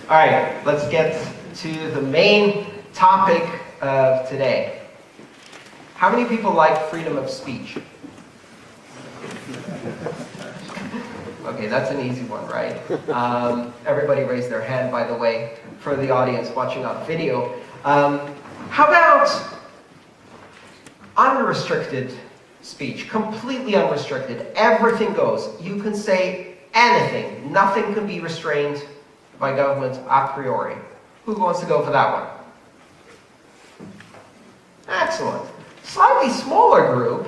All right, let's get to the main topic of today. How many people like freedom of speech? Okay, that's an easy one, right? Everybody raised their hand, by the way, for the audience watching on video. How about unrestricted speech? Completely unrestricted. Everything goes. You can say anything. Nothing can be restrained by government a priori. Who wants to go for that one? Excellent. Slightly smaller group,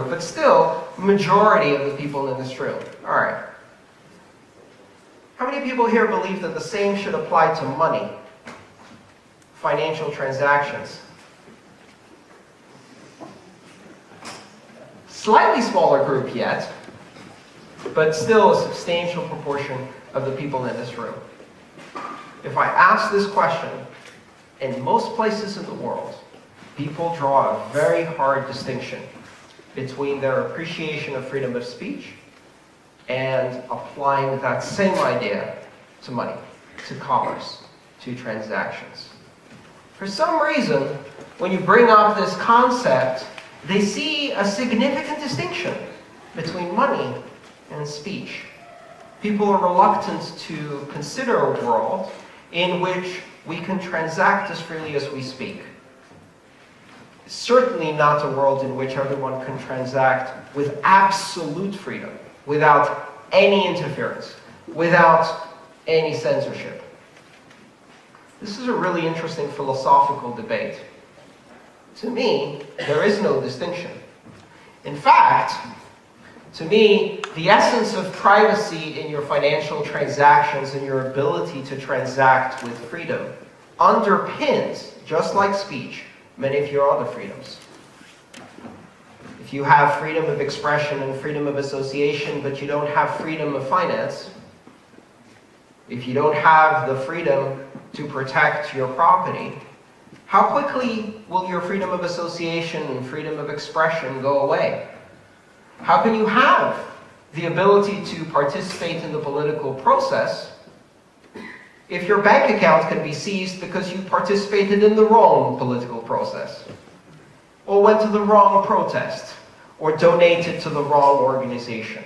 but still majority of the people in this room. All right. How many people here believe that the same should apply to money, financial transactions? Slightly smaller group yet, but still a substantial proportion of the people in this room. If I ask this question, in most places in the world, people draw a very hard distinction between their appreciation of freedom of speech and applying that same idea to money, to commerce, to transactions. For some reason, when you bring up this concept, they see a significant distinction between money and speech. People are reluctant to consider a world in which we can transact as freely as we speak. Certainly not a world in which everyone can transact with absolute freedom, without any interference, without any censorship. This is a really interesting philosophical debate. To me, there is no distinction. In fact, to me, the essence of privacy in your financial transactions and your ability to transact with freedom underpins, just like speech, many of your other freedoms. If you have freedom of expression and freedom of association, but you don't have freedom of finance, if you don't have the freedom to protect your property, how quickly will your freedom of association and freedom of expression go away? How can you have the ability to participate in the political process if your bank account can be seized because you participated in the wrong political process, or went to the wrong protest, or donated to the wrong organization?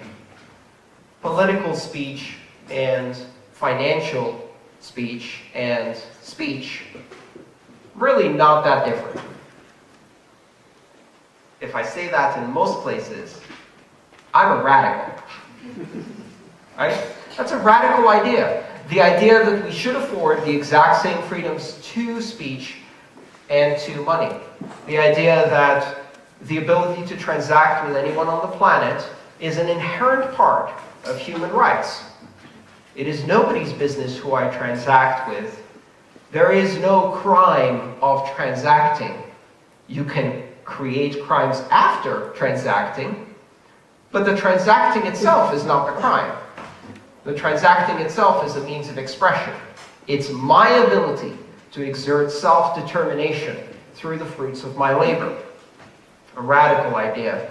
Political speech and financial speech and speech, really not that different. If I say that in most places, I'm a radical. Right? That's a radical idea. The idea that we should afford the exact same freedoms to speech and to money. The idea that the ability to transact with anyone on the planet is an inherent part of human rights. It is nobody's business who I transact with. There is no crime of transacting. You can create crimes after transacting, but the transacting itself is not the crime. The transacting itself is a means of expression. It's my ability to exert self-determination through the fruits of my labor. A radical idea.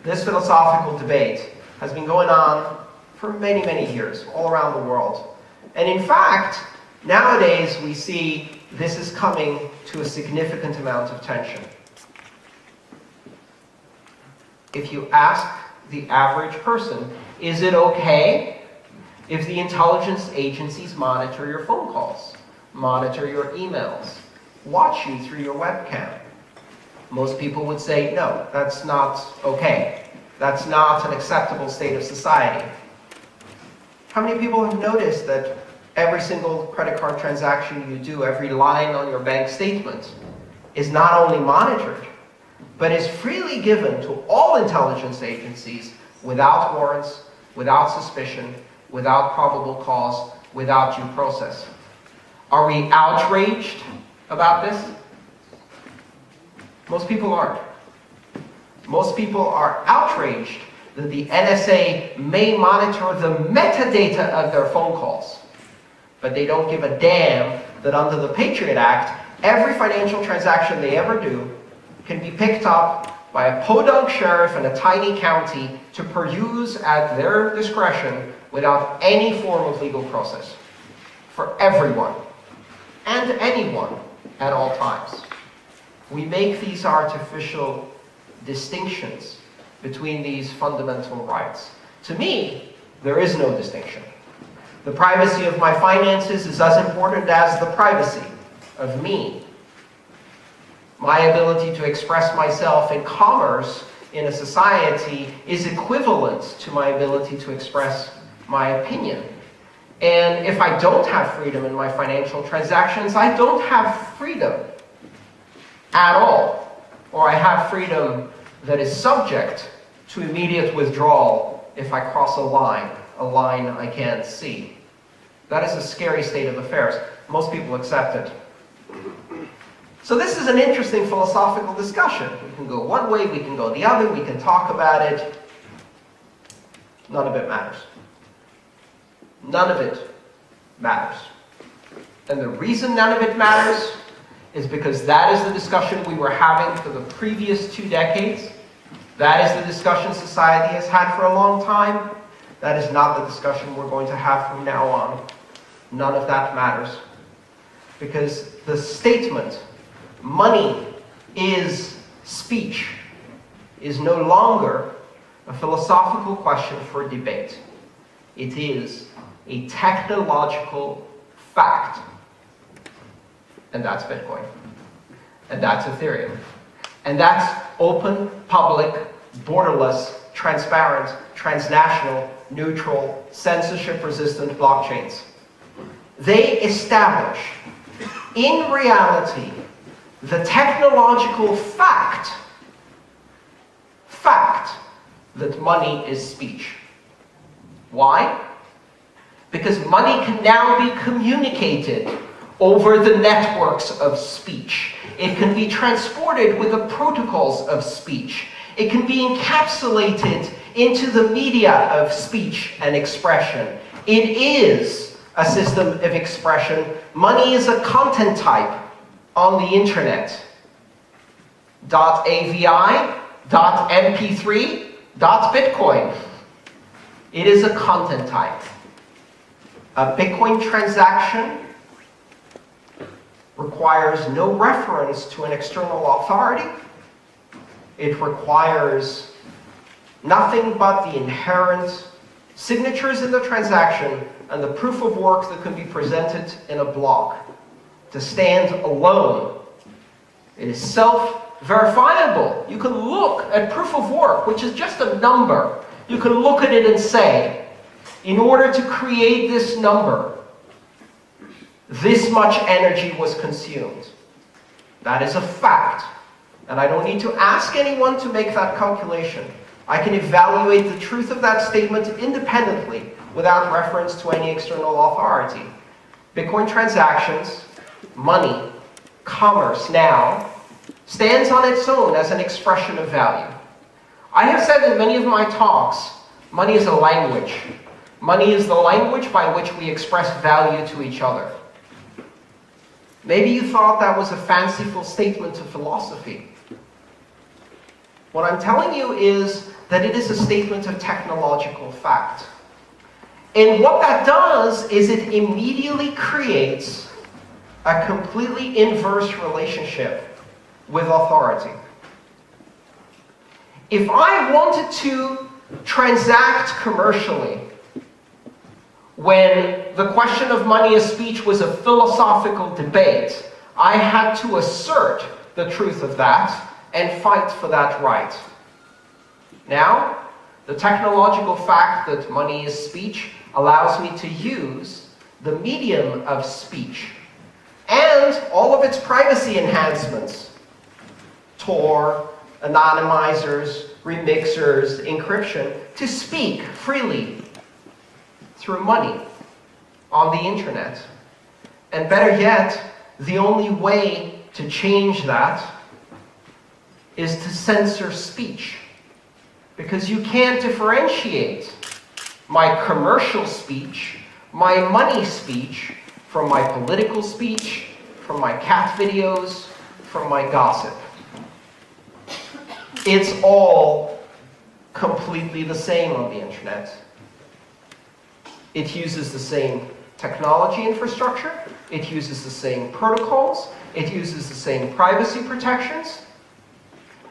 This philosophical debate has been going on for many, many years, all around the world. And in fact, nowadays we see this is coming to a significant amount of tension. If you ask the average person, is it okay if the intelligence agencies monitor your phone calls, monitor your emails, watch you through your webcam? Most people would say, no, that's not okay. That's not an acceptable state of society. How many people have noticed that every single credit card transaction you do, every line on your bank statement, is not only monitored, but is freely given to all intelligence agencies without warrants, without suspicion, without probable cause, without due process? Are we outraged about this? Most people aren't. Most people are outraged that the NSA may monitor the metadata of their phone calls, but they don't give a damn that under the Patriot Act, every financial transaction they ever do can be picked up by a podunk sheriff in a tiny county to peruse at their discretion without any form of legal process for everyone and anyone at all times. We make these artificial distinctions between these fundamental rights. To me, there is no distinction. The privacy of my finances is as important as the privacy of me. My ability to express myself in commerce in a society is equivalent to my ability to express my opinion. And if I don't have freedom in my financial transactions, I don't have freedom at all. Or I have freedom that is subject to immediate withdrawal if I cross a line I can't see. That is a scary state of affairs. Most people accept it. So this is an interesting philosophical discussion. We can go one way, we can go the other, we can talk about it. None of it matters. None of it matters. And the reason none of it matters is because that is the discussion we were having for the previous 2 decades. That is the discussion society has had for a long time. That is not the discussion we're going to have from now on. None of that matters. Because the statement, money is speech, is no longer a philosophical question for debate. It is a technological fact. And that's Bitcoin. And that's Ethereum. And that's open, public, borderless, transparent, transnational, neutral, censorship-resistant blockchains. They establish, in reality, the technological fact that money is speech. Why? Because money can now be communicated over the networks of speech. It can be transported with the protocols of speech. It can be encapsulated into the media of speech and expression. It is a system of expression. Money is a content type on the internet. .avi, .mp3, .bitcoin. It is a content type. A Bitcoin transaction requires no reference to an external authority. It requires nothing but the inherent signatures in the transaction and the proof of work that can be presented in a block to stand alone. It is self-verifiable. You can look at proof of work, which is just a number. You can look at it and say, in order to create this number, this much energy was consumed. That is a fact. And I don't need to ask anyone to make that calculation. I can evaluate the truth of that statement independently without reference to any external authority. Bitcoin transactions, money, commerce now, stands on its own as an expression of value. I have said in many of my talks, money is a language. Money is the language by which we express value to each other. Maybe you thought that was a fanciful statement of philosophy. What I'm telling you is that it is a statement of technological fact. And what that does is it immediately creates a completely inverse relationship with authority. If I wanted to transact commercially when the question of money as speech was a philosophical debate, I had to assert the truth of that and fight for that right. Now, the technological fact that money is speech allows me to use the medium of speech and all of its privacy enhancements, Tor, anonymizers, remixers, encryption, to speak freely through money on the internet. And better yet, the only way to change that is to censor speech. Because you can't differentiate my commercial speech, my money speech, from my political speech, from my cat videos, from my gossip. It's all completely the same on the internet. It uses the same technology infrastructure, it uses the same protocols, it uses the same privacy protections,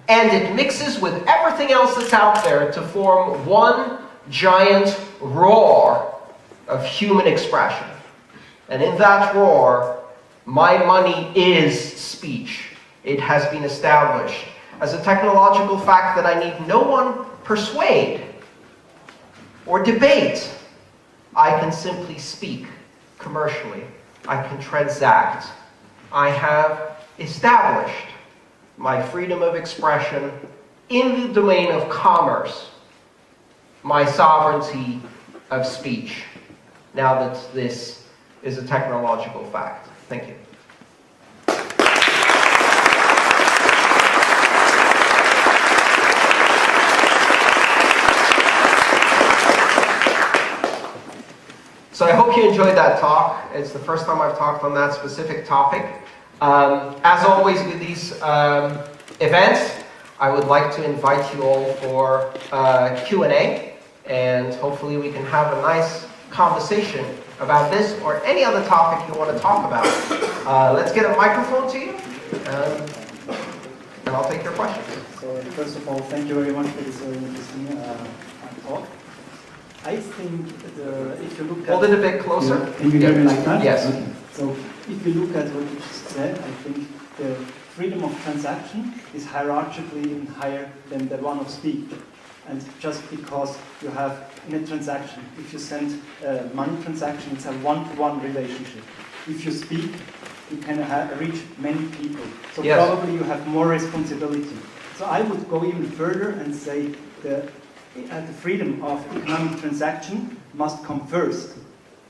and it mixes with everything else that's out there to form one giant roar of human expression. And in that roar, my money is speech. It has been established as a technological fact that I need no one persuade or debate. I can simply speak commercially. I can transact. I have established my freedom of expression in the domain of commerce, my sovereignty of speech, now that this is a technological fact. Thank you. So I hope you enjoyed that talk. It's the first time I've talked on that specific topic. As always with these events, I would like to invite you all for Q&A, and hopefully we can have a nice conversation about this or any other topic you want to talk about. Let's get a microphone to you, and I'll take your questions. So first of all, thank you very much for this very interesting talk. I think if you look at... Hold it a bit closer. Can you hear me like that? Yes. Okay. So if you look at what you just said, I think the freedom of transaction is hierarchically even higher than the one of speech. And just because you have in a transaction, if you send a money transaction, it's a one-to-one relationship. If you speak, you can reach many people. So yes, probably you have more responsibility. So I would go even further and say the freedom of economic transaction must come first,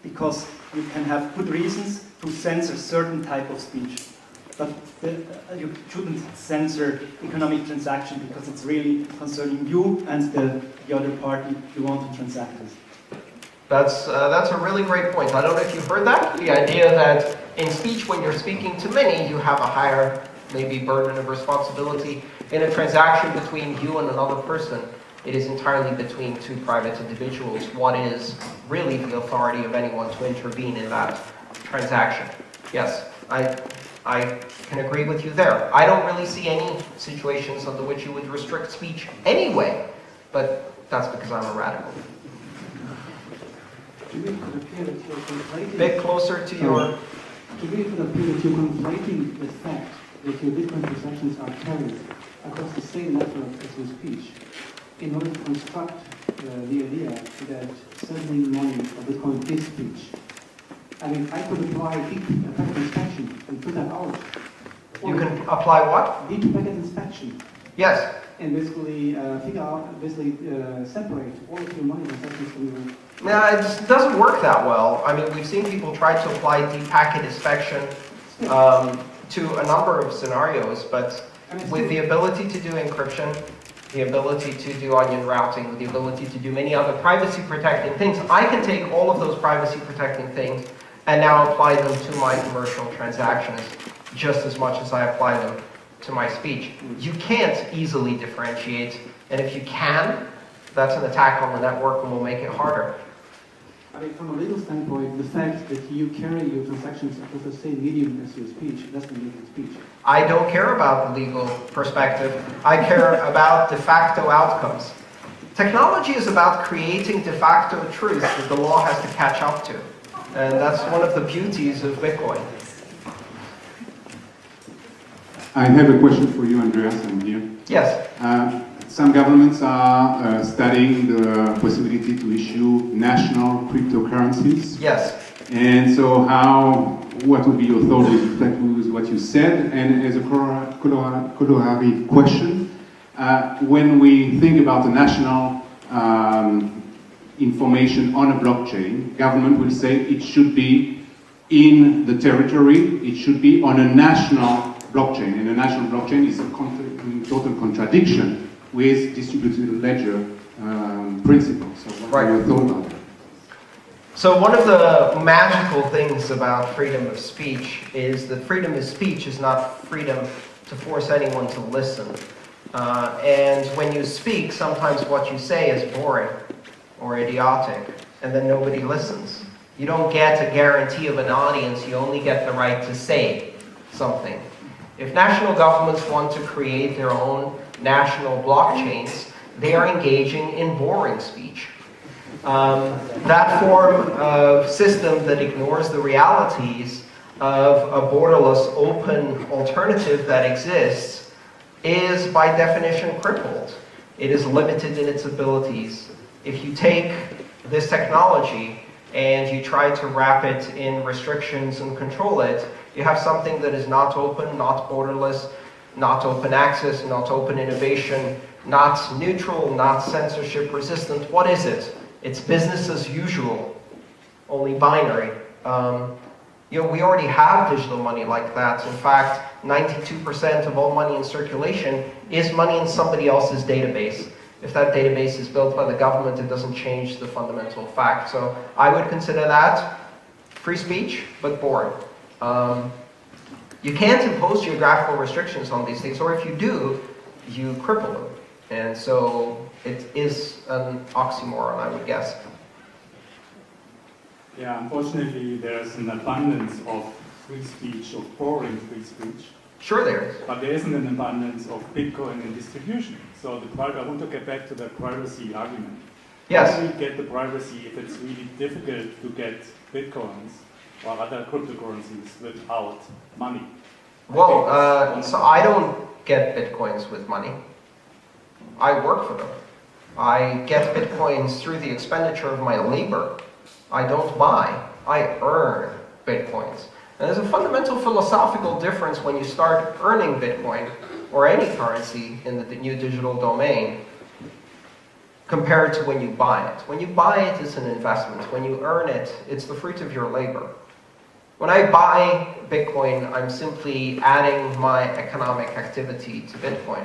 because you can have good reasons to censor certain type of speech. But you shouldn't censor economic transaction because it's really concerning you and the other party you want to transact with. That's a really great point. I don't know if you've heard that. The idea that in speech, when you're speaking to many, you have a higher maybe burden of responsibility. In a transaction between you and another person, it is entirely between two private individuals. What is really the authority of anyone to intervene in that transaction? Yes, I can agree with you there. I don't really see any situations under which you would restrict speech anyway, but that's because I'm a radical. To me, it could appear that you're conflating... Bit closer to your... To me, it could appear that you're conflating the fact that your Bitcoin transactions are carried across the same network as your speech in order to construct the idea that sending money or Bitcoin is speech. I mean, I could apply deep packet inspection and put that out. You can apply what? Deep packet inspection. Yes. And basically figure out, separate all of your money transactions from your... Yeah, it just doesn't work that well. I mean, we've seen people try to apply deep packet inspection to a number of scenarios, but with the ability to do encryption, the ability to do onion routing, with the ability to do many other privacy protecting things, I can take all of those privacy protecting things and now apply them to my commercial transactions just as much as I apply them to my speech. You can't easily differentiate, and if you can, that's an attack on the network and will make it harder. I mean, from a legal standpoint, the fact that you carry your transactions across the same medium as your speech doesn't make it speech. I don't care about the legal perspective. I care about de facto outcomes. Technology is about creating de facto truth that the law has to catch up to. And that's one of the beauties of Bitcoin. I have a question for you, Andreas, I'm here. Yes. Some governments are studying the possibility to issue national cryptocurrencies. Yes. And so what would be your thought with respect to what you said? And as a corollary question, when we think about the national information on a blockchain, government will say it should be in the territory, it should be on a national blockchain. And a national blockchain is in total contradiction with distributed ledger principles. So what are your thoughts on that? So one of the magical things about freedom of speech is that freedom of speech is not freedom to force anyone to listen. And when you speak, sometimes what you say is boring or idiotic. and then nobody listens. You don't get a guarantee of an audience, you only get the right to say something. If national governments want to create their own national blockchains, they are engaging in boring speech. That form of system that ignores the realities of a borderless, open alternative that exists is, by definition, crippled. It is limited in its abilities. If you take this technology and you try to wrap it in restrictions and control it, you have something that is not open, not borderless, not open access, not open innovation, not neutral, not censorship resistant. What is it? It's business as usual, only binary. We already have digital money like that. In fact, 92% of all money in circulation is money in somebody else's database. If that database is built by the government, it doesn't change the fundamental fact. So I would consider that free speech, but boring. You can't impose geographical restrictions on these things, or if you do, you cripple them. And so it is an oxymoron, I would guess. Yeah, unfortunately, there's an abundance of free speech, of boring free speech. Sure there is. But there isn't an abundance of Bitcoin in distribution. So I want to get back to the privacy argument. Yes. How do we get the privacy if it's really difficult to get Bitcoins or other cryptocurrencies without money? Well, so I don't get Bitcoins with money. I work for them. I get Bitcoins through the expenditure of my labor. I don't buy, I earn Bitcoins. And there's a fundamental philosophical difference when you start earning Bitcoin or any currency in the new digital domain compared to when you buy it. When you buy it, it's an investment. When you earn it, it's the fruit of your labor. When I buy Bitcoin, I'm simply adding my economic activity to Bitcoin.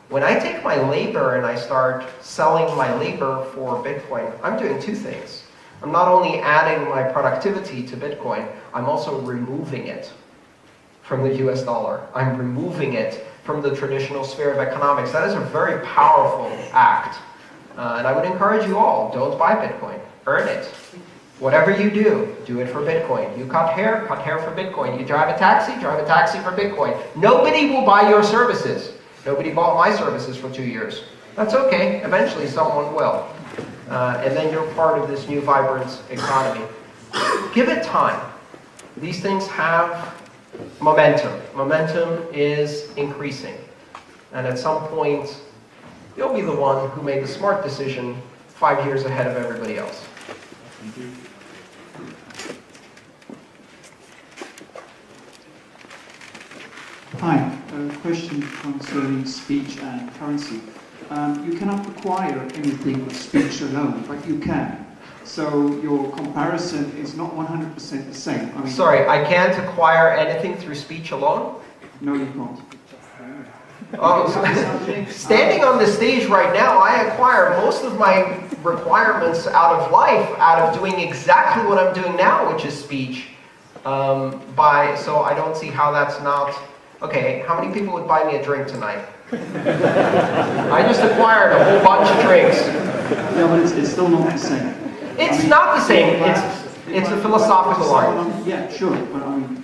When I take my labor and I start selling my labor for Bitcoin, I'm doing two things. I'm not only adding my productivity to Bitcoin, I'm also removing it from the US dollar. I'm removing it from the traditional sphere of economics. That is a very powerful act. And I would encourage you all, don't buy Bitcoin. Earn it. Whatever you do, do it for Bitcoin. You cut hair for Bitcoin. You drive a taxi for Bitcoin. Nobody will buy your services. Nobody bought my services for 2 years. That's okay. Eventually someone will. And then you're part of this new vibrant economy. Give it time. These things have momentum. Momentum is increasing. And at some point, you'll be the one who made the smart decision 5 years ahead of everybody else. Thank you. Hi, a question concerning speech and currency. You cannot acquire anything with speech alone, but you can. So your comparison is not 100% the same. I mean, Sorry, I can't acquire anything through speech alone? no, you can't. Oh, standing on the stage right now, I acquire most of my requirements out of life, out of doing exactly what I'm doing now, which is speech. So I don't see how that's not... Okay, how many people would buy me a drink tonight? I just acquired a whole bunch of drinks. No, but it's still not the same. It's not the same. It's a philosophical argument. Yeah, sure, but I mean...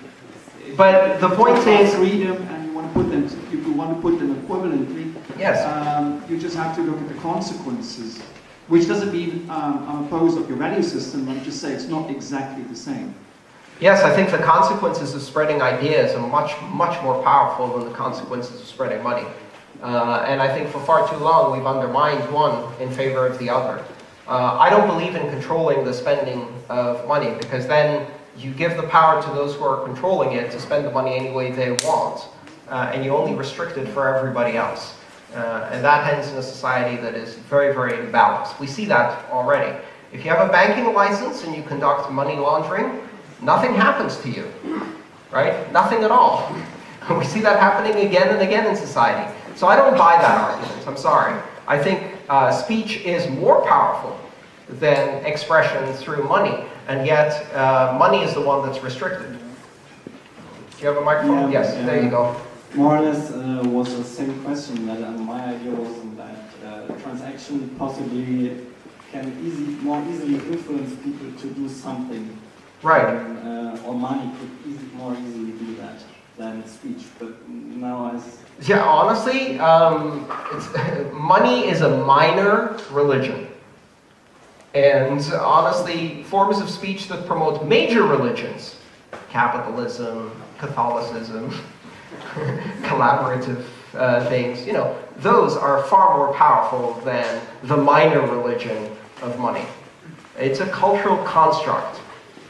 But the point is... freedom, and you want to put them, if you want to put them equivalently, Yes. You just have to look at the consequences, which doesn't mean I'm opposed of your value system, but just say it's not exactly the same. Yes, I think the consequences of spreading ideas are much, much more powerful than the consequences of spreading money. And I think for far too long we've undermined one in favor of the other. I don't believe in controlling the spending of money, because then you give the power to those who are controlling it to spend the money any way they want, and you only restrict it for everybody else. And that ends in a society that is very, very imbalanced. We see that already. If you have a banking license and you conduct money laundering, nothing happens to you, right? Nothing at all. We see that happening again and again in society. So I don't buy that argument, I'm sorry. I think speech is more powerful than expression through money, and yet money is the one that's restricted. Do you have a microphone? Yeah, yes, there you go. More or less was the same question. That my idea was that transaction possibly can more easily influence people to do something. Right. Or money could more easily do that than speech. But now Yeah, honestly, money is a minor religion. And honestly, forms of speech that promote major religions, capitalism, Catholicism, collaborative things, those are far more powerful than the minor religion of money. It's a cultural construct.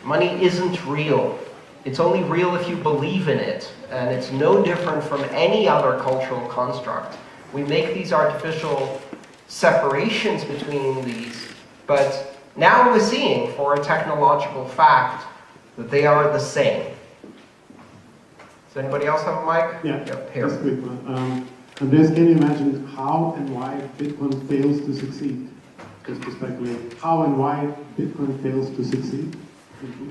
Money isn't real. It's only real if you believe in it, and it's no different from any other cultural construct. We make these artificial separations between these, but now we're seeing, for a technological fact, that they are the same. Does anybody else have a mic? Yeah, yep, here. just a quick one. Andreas, can you imagine how and why Bitcoin fails to succeed? Just to speculate, how and why Bitcoin fails to succeed?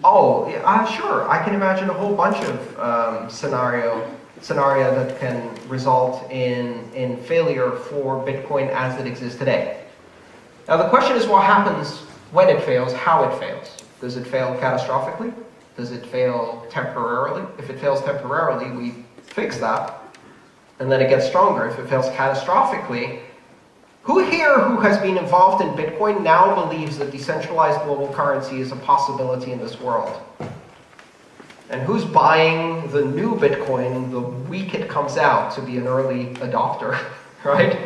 Oh, yeah, sure. I can imagine a whole bunch of scenario that can result in failure for Bitcoin as it exists today. Now the question is what happens when it fails, how it fails. Does it fail catastrophically? Does it fail temporarily? If it fails temporarily, we fix that, and then it gets stronger. If it fails catastrophically, who here who has been involved in Bitcoin now believes that decentralized global currency is a possibility in this world? And who's buying the new Bitcoin the week it comes out to be an early adopter, right?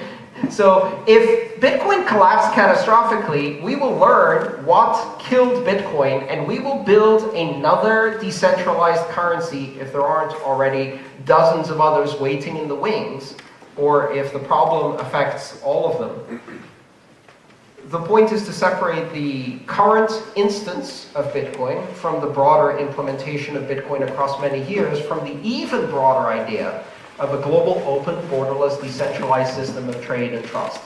So if Bitcoin collapsed catastrophically, we will learn what killed Bitcoin, and we will build another decentralized currency if there aren't already dozens of others waiting in the wings, or if the problem affects all of them. The point is to separate the current instance of Bitcoin from the broader implementation of Bitcoin across many years, from the even broader idea of a global, open, borderless, decentralized system of trade and trust.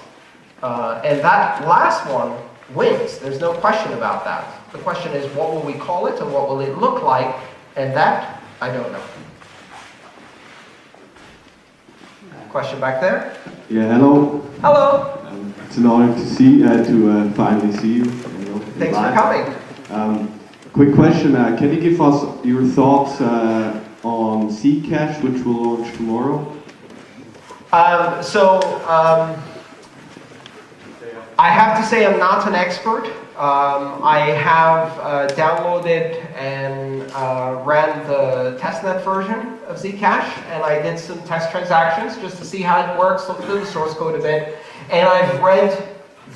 And that last one wins. There's no question about that. The question is, what will we call it and what will it look like? And that, I don't know. Question back there? Yeah, hello. Hello. It's an honor to finally see you. Thanks for coming. Quick question. Can you give us your thoughts on Zcash, which will launch tomorrow? I have to say I'm not an expert. I have downloaded and ran the testnet version of Zcash, and I did some test transactions just to see how it works, looked through the source code a bit, and I've read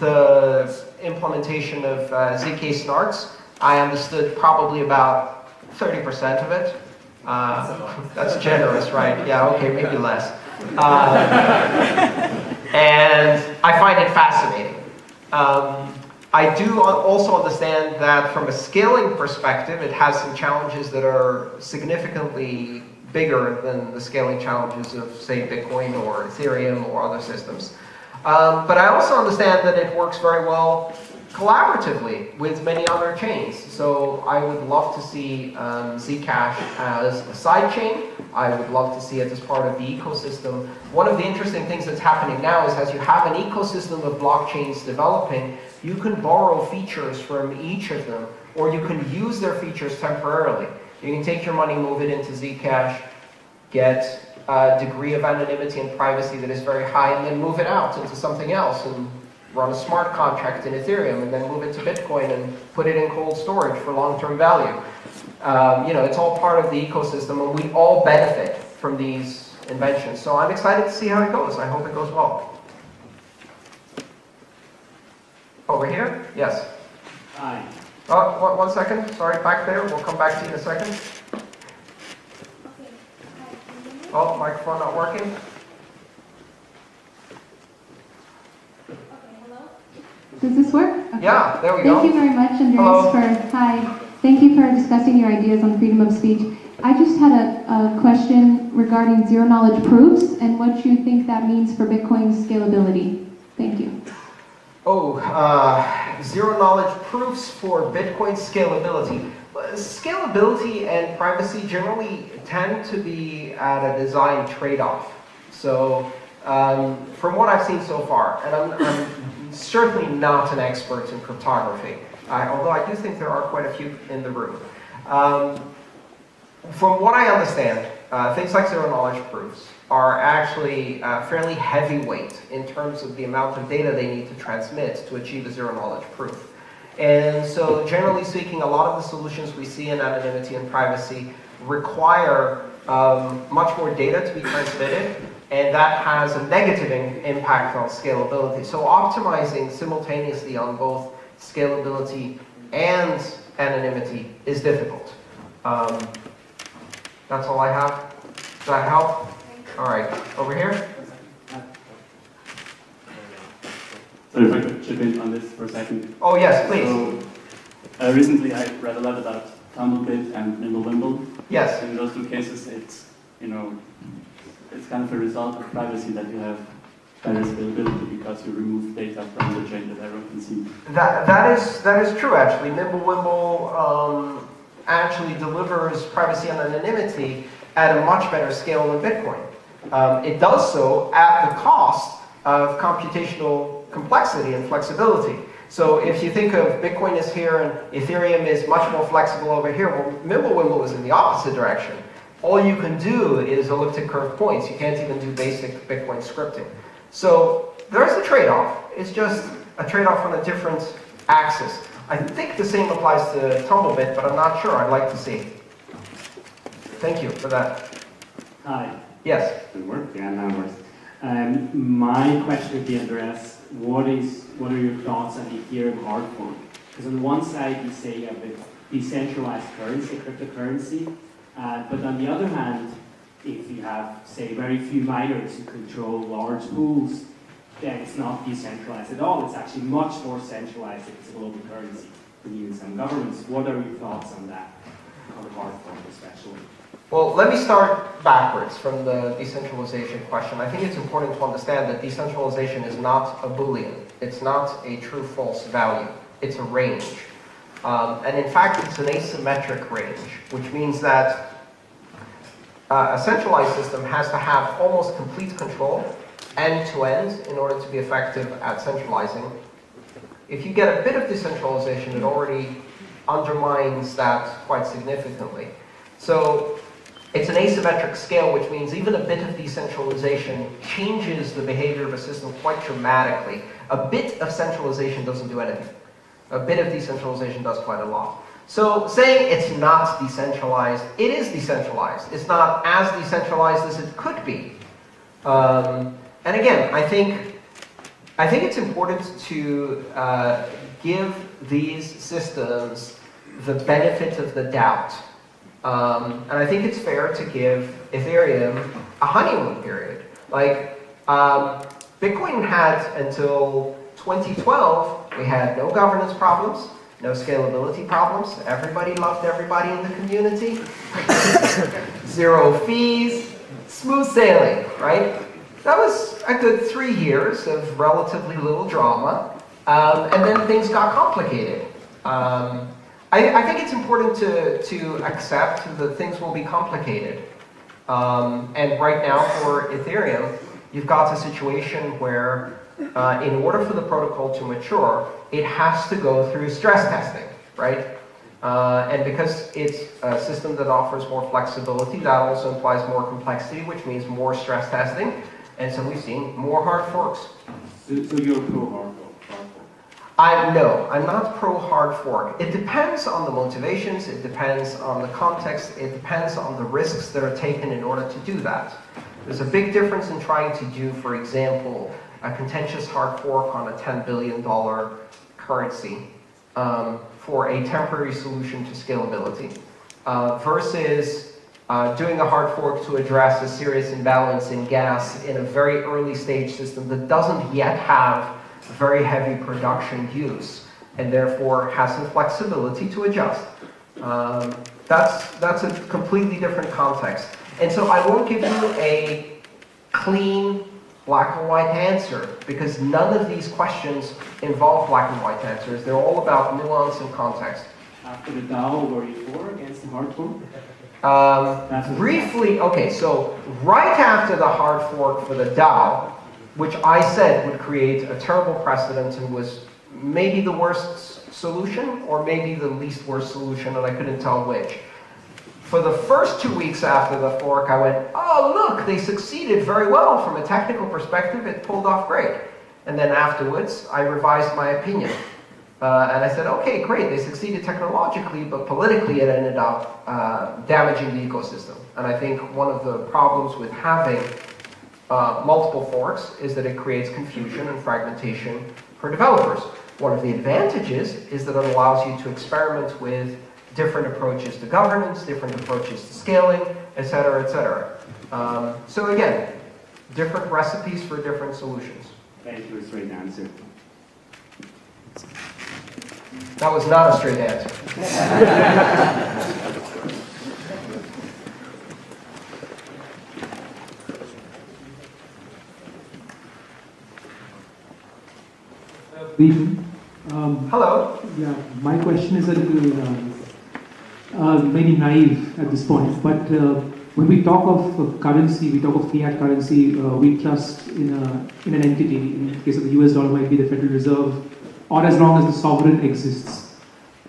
the implementation of ZK snarks. I understood probably about 30% of it. That's generous, right? Yeah, okay, maybe less. And I find it fascinating. I do also understand that from a scaling perspective, it has some challenges that are significantly bigger than the scaling challenges of, say, Bitcoin or Ethereum or other systems. But I also understand that it works very well collaboratively with many other chains. So I would love to see Zcash as a side chain. I would love to see it as part of the ecosystem. One of the interesting things that's happening now is as you have an ecosystem of blockchains developing, you can borrow features from each of them, or you can use their features temporarily. You can take your money, move it into Zcash, get a degree of anonymity and privacy that is very high, and then move it out into something else and run a smart contract in Ethereum, and then move it to Bitcoin and put it in cold storage for long-term value. It's all part of the ecosystem, and we all benefit from these inventions. So I'm excited to see how it goes. I hope it goes well. Over here? Yes. Hi. Oh, one second. Sorry, back there. We'll come back to you in a second. Oh, microphone not working. Does this work? Okay. Yeah, there we go. Thank you very much, Andreas, Hello. hi. Thank you for discussing your ideas on freedom of speech. I just had a question regarding zero-knowledge proofs and what you think that means for Bitcoin's scalability. Thank you. Zero-knowledge proofs for Bitcoin scalability. Scalability and privacy generally tend to be at a design trade-off. So, from what I've seen so far, and I'm certainly not an expert in cryptography, although I do think there are quite a few in the room. From what I understand, things like zero-knowledge proofs are actually fairly heavyweight in terms of the amount of data they need to transmit to achieve a zero-knowledge proof. And so, generally speaking, a lot of the solutions we see in anonymity and privacy require much more data to be transmitted, and that has a negative impact on scalability. So optimizing simultaneously on both scalability and anonymity is difficult. That's all I have. Does that help? All right, over here. So if I could chip in on this for a second. Oh yes, please. So, recently I read a lot about Tumblebit and Nimblewimble. Yes. In those two cases, it's it's kind of a result of privacy that you have better scalability because you remove data from the chain that everyone can see. That is true actually. Nimblewimble actually delivers privacy and anonymity at a much better scale than Bitcoin. It does so at the cost of computational complexity and flexibility. So if you think of Bitcoin is here and Ethereum is much more flexible over here, well, Nimblewimble is in the opposite direction. All you can do is elliptic curve points. You can't even do basic Bitcoin scripting. So there's a trade-off. It's just a trade-off on a different axis. I think the same applies to Tumblebit, but I'm not sure. I'd like to see. Thank you for that. Hi. Yes. Good work. Yeah, now works. My question would be, Andreas, what are your thoughts on Ethereum hard fork? Because on one side you say you have a decentralized currency, cryptocurrency, but on the other hand, if you have, say, very few miners who control large pools, then it's not decentralized at all. It's actually much more centralized if it's a global currency than even some governments. What are your thoughts on that, on the hard fork especially? Well, let me start backwards from the decentralization question. I think it's important to understand that decentralization is not a Boolean. It's not a true-false value. It's a range. And in fact, it's an asymmetric range, which means that a centralized system has to have almost complete control, end-to-end, in order to be effective at centralizing. If you get a bit of decentralization, it already undermines that quite significantly. So it's an asymmetric scale, which means even a bit of decentralization changes the behavior of a system quite dramatically. A bit of centralization doesn't do anything. A bit of decentralization does quite a lot. So saying it's not decentralized, it is decentralized. It's not as decentralized as it could be. And again, I think it's important to give these systems the benefit of the doubt. And I think it's fair to give Ethereum a honeymoon period. Like, Bitcoin had until 2012, we had no governance problems, no scalability problems. Everybody loved everybody in the community. Zero fees, smooth sailing, right? That was a good 3 years of relatively little drama. And then things got complicated. I think it's important to accept that things will be complicated. And right now for Ethereum, you've got a situation where in order for the protocol to mature, it has to go through stress testing, right? And because it's a system that offers more flexibility, that also implies more complexity, which means more stress testing. And so we've seen more hard forks. So you're pro hard fork? No, I'm not pro hard fork. It depends on the motivations, it depends on the context, it depends on the risks that are taken in order to do that. There's a big difference in trying to do, for example, a contentious hard fork on a $10 billion currency for a temporary solution to scalability versus doing a hard fork to address a serious imbalance in gas in a very early stage system that doesn't yet have very heavy production use and therefore has some flexibility to adjust. That's a completely different context. And so I won't give you a clean black and white answer because none of these questions involve black and white answers. They're all about nuance and context. After the DAO, were you for or against the hard fork? Briefly, okay, so right after the hard fork for the DAO, which I said would create a terrible precedent and was maybe the worst solution or maybe the least worst solution, and I couldn't tell which. For the first 2 weeks after the fork, I went, oh, look, they succeeded very well. From a technical perspective, it pulled off great. And then afterwards, I revised my opinion. And I said, okay, great, they succeeded technologically, but politically it ended up damaging the ecosystem. And I think one of the problems with having multiple forks is that it creates confusion and fragmentation for developers. One of the advantages is that it allows you to experiment with different approaches to governance, different approaches to scaling, et cetera, et cetera. So again, different recipes for different solutions. Thank you for a straight answer. That was not a straight answer. Hello. Yeah, my question is a little maybe naive at this point, but when we talk of currency, we talk of fiat currency, we trust in an entity. In the case of the US dollar, might be the Federal Reserve, or as long as the sovereign exists.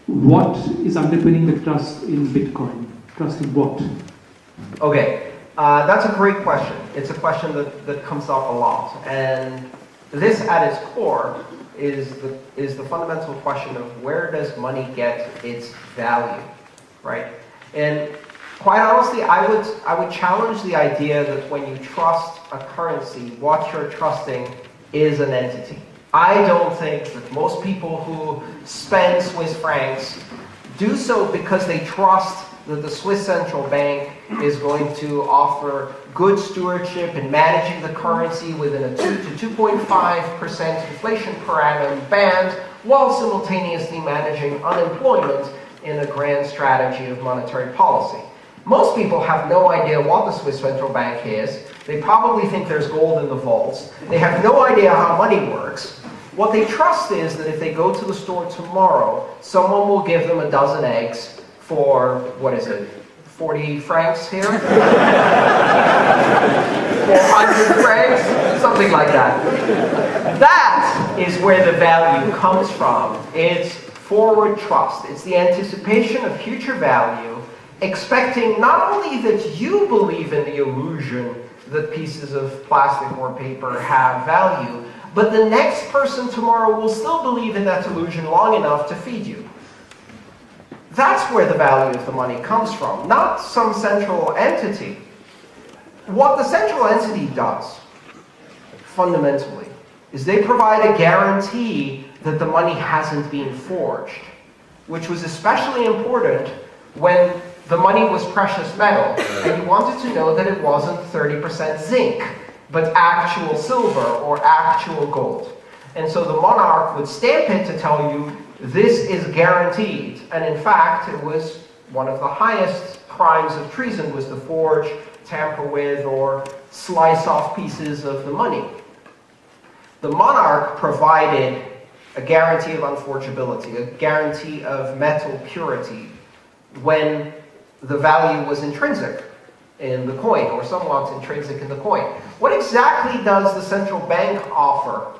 What is underpinning the trust in Bitcoin? Trust in what? Okay, that's a great question. It's a question that comes up a lot. And this, at its core, is the fundamental question of where does money get its value, right? And quite honestly, I would challenge the idea that when you trust a currency, what you're trusting is an entity. I don't think that most people who spend Swiss francs do so because they trust that the Swiss central bank is going to offer good stewardship in managing the currency within a 2 to 2.5% inflation per annum band, while simultaneously managing unemployment in a grand strategy of monetary policy. Most people have no idea what the Swiss central bank is. They probably think there's gold in the vaults. They have no idea how money works. What they trust is that if they go to the store tomorrow, someone will give them a dozen eggs for, what is it, 40 francs here? 400 francs? Something like that. That is where the value comes from. It's forward trust. It's the anticipation of future value, expecting not only that you believe in the illusion that pieces of plastic or paper have value, but the next person tomorrow will still believe in that illusion long enough to feed you. That's where the value of the money comes from, not some central entity. What the central entity does, fundamentally, is they provide a guarantee that the money hasn't been forged, which was especially important when the money was precious metal, and you wanted to know that it wasn't 30% zinc, but actual silver or actual gold. And so the monarch would stamp it to tell you, this is guaranteed. And in fact, it was one of the highest crimes of treason was to forge, tamper with, or slice off pieces of the money. The monarch provided a guarantee of unforgeability, a guarantee of metal purity, when the value was intrinsic in the coin, or somewhat intrinsic in the coin. What exactly does the central bank offer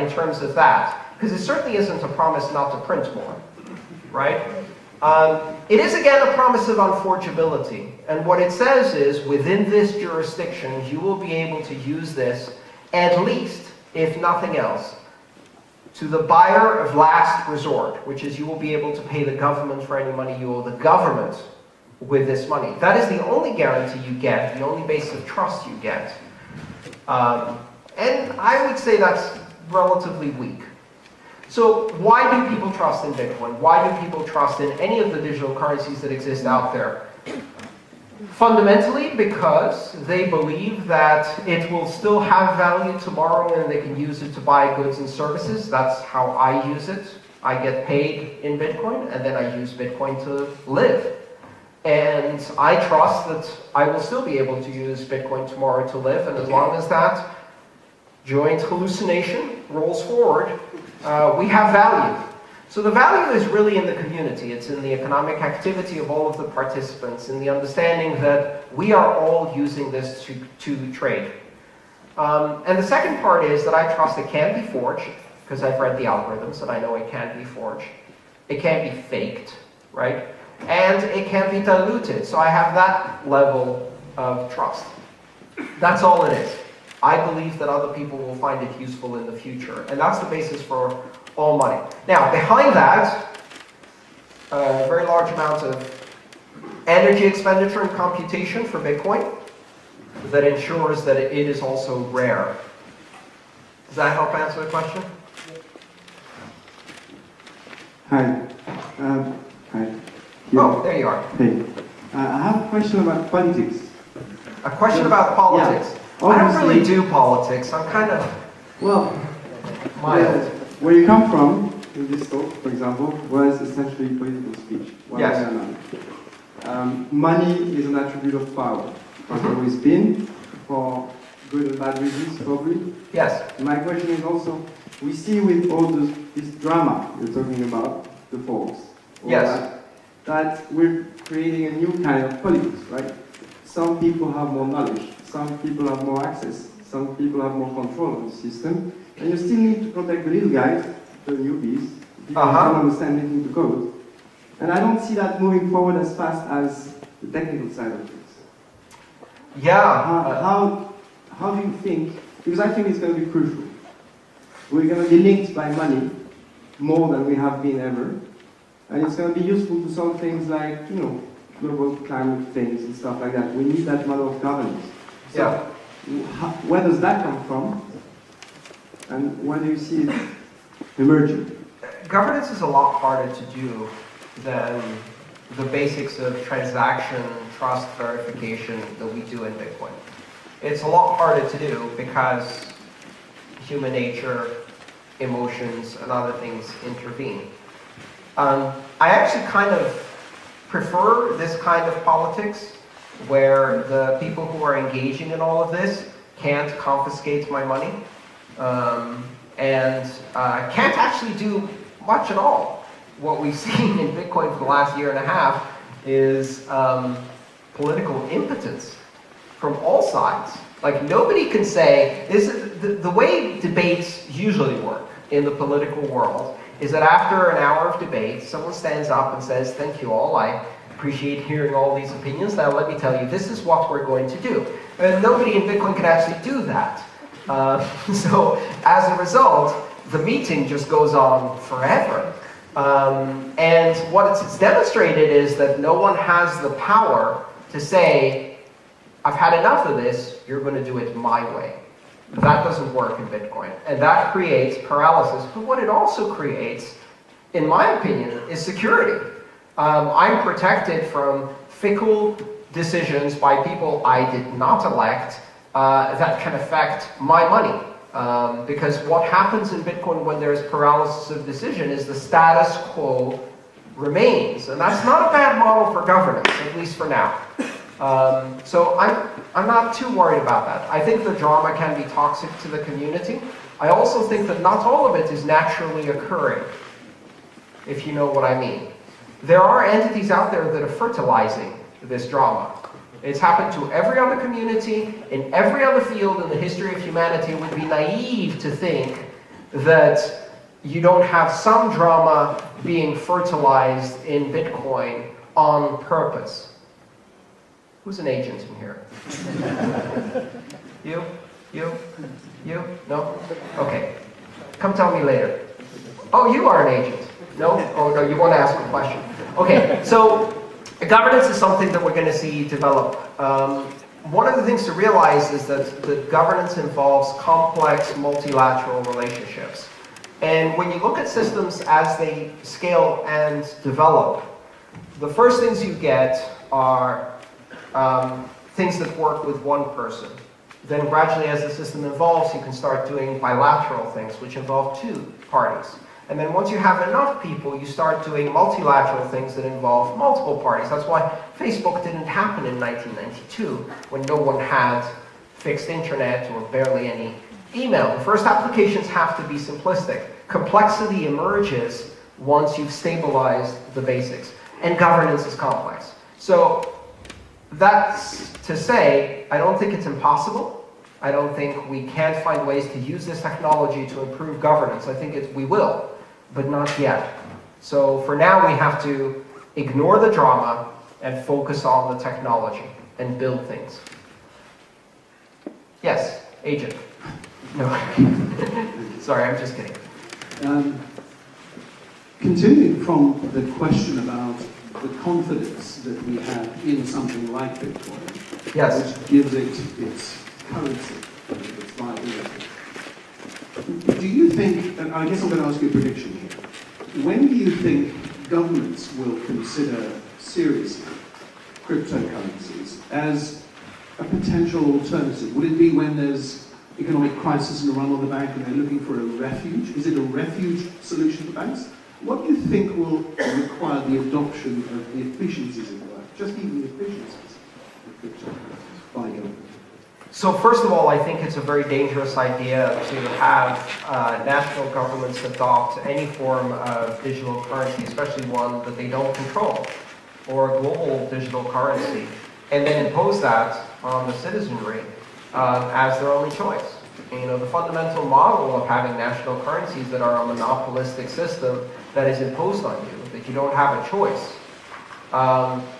in terms of that? Because it certainly isn't a promise not to print more, right? It is, again, a promise of unforgeability. And what it says is, within this jurisdiction, you will be able to use this, at least, if nothing else, to the buyer of last resort, which is you will be able to pay the government for any money you owe the government with this money. That is the only guarantee you get, the only base of trust you get. And I would say that's relatively weak. So why do people trust in Bitcoin? Why do people trust in any of the digital currencies that exist out there? Fundamentally, because they believe that it will still have value tomorrow and they can use it to buy goods and services. That's how I use it. I get paid in Bitcoin, and then I use Bitcoin to live. And I trust that I will still be able to use Bitcoin tomorrow to live, and as long as that joint hallucination rolls forward, we have value. So the value is really in the community. It's in the economic activity of all of the participants, in the understanding that we are all using this to trade. And the second part is that I trust it can be forged, because I've read the algorithms and I know it can be forged. It can be faked, right? And it can be diluted. So I have that level of trust. That's all it is. I believe that other people will find it useful in the future. And that's the basis for all money. Now, behind that, a very large amount of energy expenditure and computation for Bitcoin that ensures that it is also rare. Does that help answer the question? Hi. Hi. Yeah. Oh, there you are. Hey. I have a question about politics. A question about politics. Yeah. I don't really do politics. I'm kind of Well, mild. where you come from in this talk, for example, was essentially political speech. Yes. Money is an attribute of power. Has always been, for good and bad reasons, probably. Yes. My question is also, we see with all this drama you're talking about, the falls, all Yes. that we're creating a new kind of politics, right? Some people have more knowledge, some people have more access, some people have more control of the system, and you still need to protect the little guys, the newbies, people who don't understand anything to code. And I don't see that moving forward as fast as the technical side of things. Yeah. How do you think, because I think it's going to be crucial. We're going to be linked by money more than we have been ever. And it's going to be useful to solve things like, global climate things and stuff like that. We need that model of governance. So, where does that come from? And where do you see it emerging? Governance is a lot harder to do than the basics of transaction, trust verification that we do in Bitcoin. It's a lot harder to do because human nature, emotions, and other things intervene. I actually kind of prefer this kind of politics where the people who are engaging in all of this can't confiscate my money and can't actually do much at all. What we've seen in Bitcoin for the last year and a half is political impotence from all sides. Like, nobody can say, this is the way debates usually work in the political world is that after an hour of debate, someone stands up and says, thank you all, I appreciate hearing all these opinions. Now let me tell you, this is what we're going to do. And nobody in Bitcoin can actually do that. So as a result, the meeting just goes on forever. And what it's demonstrated is that no one has the power to say, I've had enough of this, you're going to do it my way. That doesn't work in Bitcoin. And that creates paralysis. But what it also creates, in my opinion, is security. I'm protected from fickle decisions by people I did not elect that can affect my money. Because what happens in Bitcoin when there's paralysis of decision is the status quo remains. And that's not a bad model for governance, at least for now. So I'm not too worried about that. I think the drama can be toxic to the community. I also think that not all of it is naturally occurring, if you know what I mean. There are entities out there that are fertilizing this drama. It's happened to every other community, in every other field in the history of humanity. It would be naive to think that you don't have some drama being fertilized in Bitcoin on purpose. Who's an agent in here? You? You? You? No? Okay. Come tell me later. Oh, you are an agent. No? Oh, no, you want to ask a question. Okay, so governance is something that we're going to see develop. One of the things to realize is that the governance involves complex multilateral relationships. And when you look at systems as they scale and develop, the first things you get are things that work with one person. Then gradually, as the system evolves, you can start doing bilateral things, which involve two parties. And then once you have enough people, you start doing multilateral things that involve multiple parties. That's why Facebook didn't happen in 1992, when no one had fixed internet or barely any email. The first applications have to be simplistic. Complexity emerges once you've stabilized the basics. And governance is complex. So that's to say, I don't think it's impossible I don't think we can't find ways to use this technology to improve governance. I think we will, but not yet. So for now, we have to ignore the drama and focus on the technology and build things. Yes, agent. No. Sorry, I'm just kidding. Continuing from the question about the confidence that we have in something like Bitcoin, yes, which gives it its currency, its viability. Do you think, and I guess I'm going to ask you a prediction here, when do you think governments will consider seriously cryptocurrencies as a potential alternative? Would it be when there's economic crisis and a run on the bank and they're looking for a refuge? Is it a refuge solution for banks? What do you think will require the adoption of the efficiencies of work, just even the efficiencies of cryptocurrencies by government? So first of all, I think it's a very dangerous idea to have national governments adopt any form of digital currency, especially one that they don't control, or a global digital currency, and then impose that on the citizenry as their only choice. And, you know, the fundamental model of having national currencies that are a monopolistic system that is imposed on you, that you don't have a choice,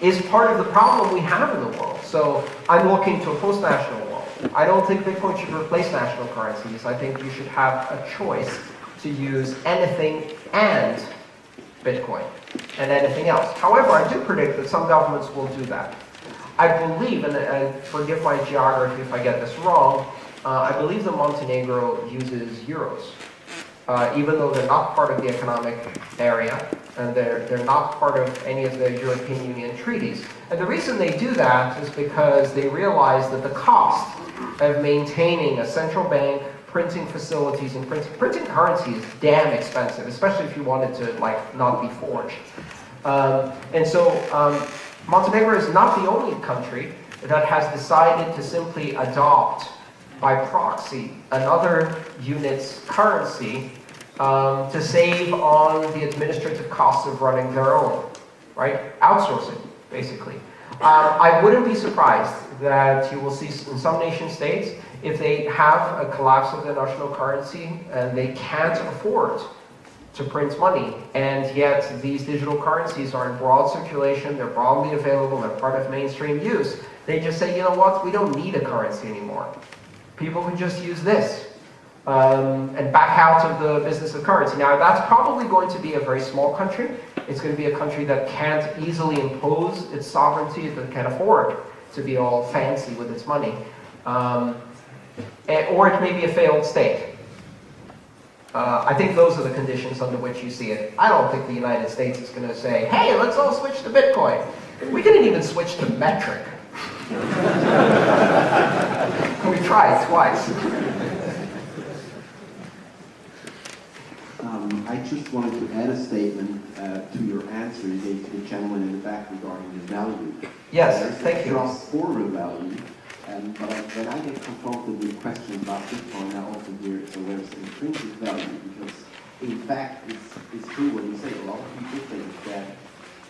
is part of the problem we have in the world. So I'm looking to a post-national world. I don't think Bitcoin should replace national currencies. I think you should have a choice to use anything and Bitcoin and anything else. However, I do predict that some governments will do that. I believe, and forgive my geography if I get this wrong, I believe that Montenegro uses euros, even though they're not part of the economic area, and they're not part of any of the European Union treaties. And the reason they do that is because they realize that the cost of maintaining a central bank, printing facilities, and printing currency is damn expensive, especially if you want it to not be forged. And so Montenegro is not the only country that has decided to simply adopt by proxy another unit's currency to save on the administrative costs of running their own, right? Outsourcing, basically. I wouldn't be surprised that you will see in some nation states, if they have a collapse of their national currency and they can't afford to print money, and yet these digital currencies are in broad circulation, they're broadly available, they're part of mainstream use, they just say, you know what, we don't need a currency anymore. People can just use this and back out of the business of currency. Now, that's probably going to be a very small country. It's going to be a country that can't easily impose its sovereignty, that can't afford to be all fancy with its money. Or it may be a failed state. I think those are the conditions under which you see it. I don't think the United States is going to say, hey, let's all switch to Bitcoin. We didn't even switch to metric. We tried twice. I just wanted to add a statement to your answer you gave to the gentleman in the back regarding the value. Yes, thank you. There's cross-border value, but when I get confronted with questions about Bitcoin, I often hear, so there's intrinsic value, because in fact, it's true what you say. A lot of people think that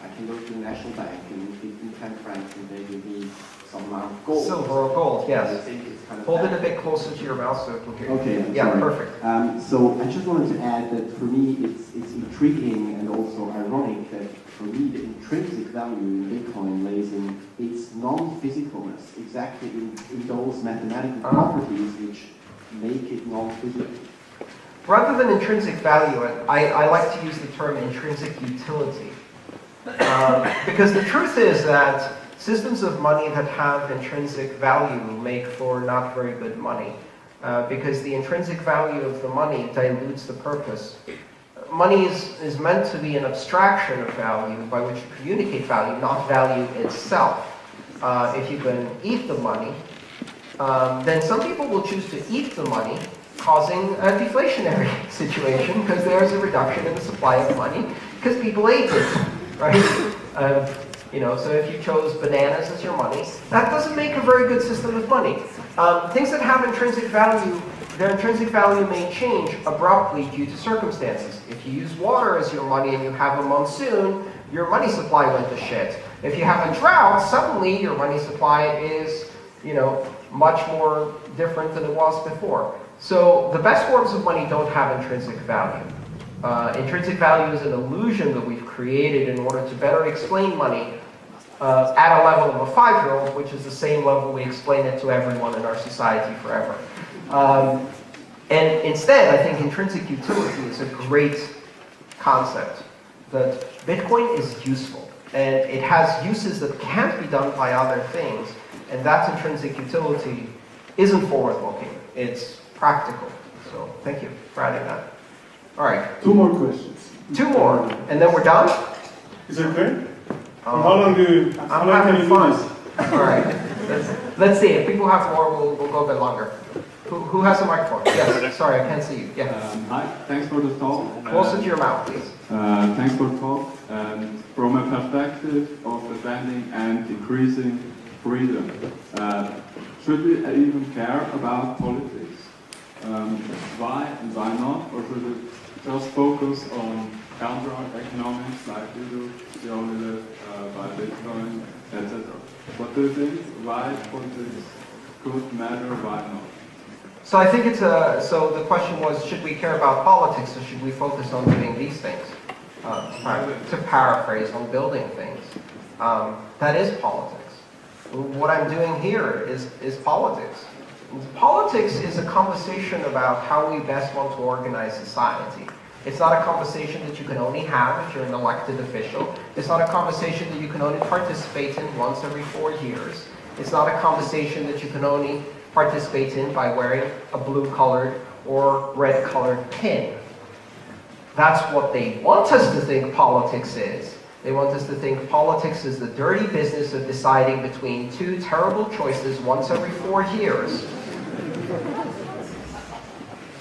I can go to the national bank and give me 10 francs and they give me some amount of gold. Silver or gold, yes. I think it's kind of hold it a bit closer to your mouth so I can hear you. Okay, yeah, sorry. Perfect. So I just wanted to add that for me it's intriguing and also ironic that for me the intrinsic value in Bitcoin lays in its non-physicalness, exactly in those mathematical properties which make it non-physical. Rather than intrinsic value, I like to use the term intrinsic utility. Because the truth is that systems of money that have intrinsic value make for not very good money. Because the intrinsic value of the money dilutes the purpose. Money is meant to be an abstraction of value by which you communicate value, not value itself. If you can eat the money, then some people will choose to eat the money, causing a deflationary situation because there's a reduction in the supply of money because people ate it, right? So if you chose bananas as your money, that doesn't make a very good system of money. Things that have intrinsic value, their intrinsic value may change abruptly due to circumstances. If you use water as your money and you have a monsoon, your money supply went to shit. If you have a drought, suddenly your money supply is much more different than it was before. So the best forms of money don't have intrinsic value. Intrinsic value is an illusion that we've created in order to better explain money at a level of a 5-year-old, which is the same level we explain it to everyone in our society forever. And instead, I think intrinsic utility is a great concept. That Bitcoin is useful, and it has uses that can't be done by other things, and that intrinsic utility isn't forward-looking, it's practical. So thank you for adding that. All right. 2 more questions. 2 more, and then we're done? Is that okay? How long can you having fun. do this? All right. Let's see. If people have more, we'll go a bit longer. Who has a microphone? Yes. Sorry, I can't see you. Yeah. Hi. Thanks for the talk. Closer to your mouth, please. Thanks for the talk. From a perspective of defending and increasing freedom, should we even care about politics? Why and why not? Or should we just focus on counter-economics like we do, we only live by Bitcoin, etc.? What do you think? Why politics could matter, why not? So I think so the question was, should we care about politics or should we focus on doing these things? To paraphrase, on building things. That is politics. What I'm doing here is politics. Politics is a conversation about how we best want to organize society. It's not a conversation that you can only have if you're an elected official. It's not a conversation that you can only participate in once every 4 years. It's not a conversation that you can only participate in by wearing a blue-colored or red-colored pin. That's what they want us to think politics is. They want us to think politics is the dirty business of deciding between 2 terrible choices once every 4 years,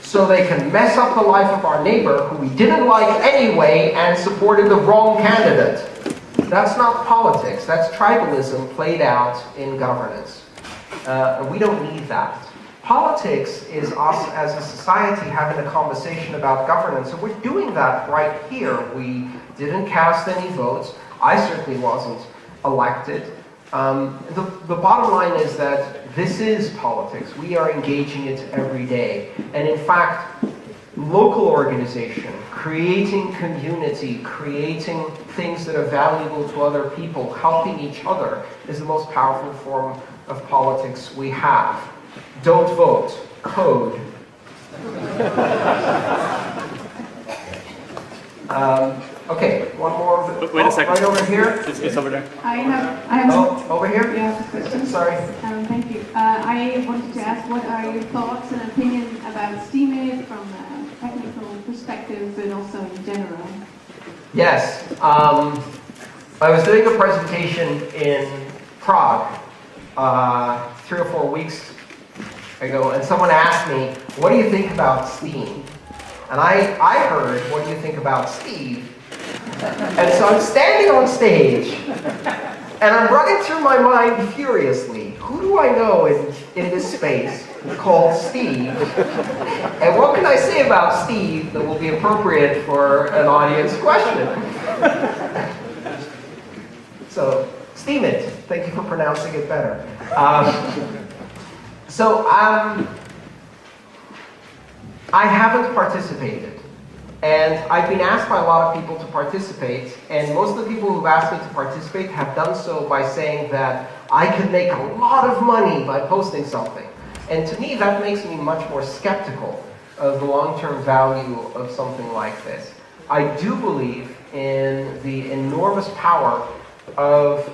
so they can mess up the life of our neighbor who we didn't like anyway and supported the wrong candidate. That's not politics. That's tribalism played out in governance. And we don't need that. Politics is us as a society having a conversation about governance, and we're doing that right here. We didn't cast any votes. I certainly wasn't elected. The bottom line is that this is politics. We are engaging it every day. And in fact, local organization, creating community, creating things that are valuable to other people, helping each other is the most powerful form of politics we have. Don't vote. Code. Okay, one more. Wait a second. Right over here. It's over there. I have over here? Yeah, a question. Sorry. Thank you. I wanted to ask, what are your thoughts and opinions about Steemit from a technical perspective, but also in general? Yes. I was doing a presentation in Prague 3 or 4 weeks ago, and someone asked me, what do you think about Steam? And I heard, what do you think about Steve? And so I'm standing on stage, and I'm running through my mind furiously. Who do I know in this space called Steve? And what can I say about Steve that will be appropriate for an audience question? So, Steemit. Thank you for pronouncing it better. I haven't participated, and I've been asked by a lot of people to participate, and most of the people who've asked me to participate have done so by saying that I could make a lot of money by posting something. And to me, that makes me much more skeptical of the long-term value of something like this. I do believe in the enormous power of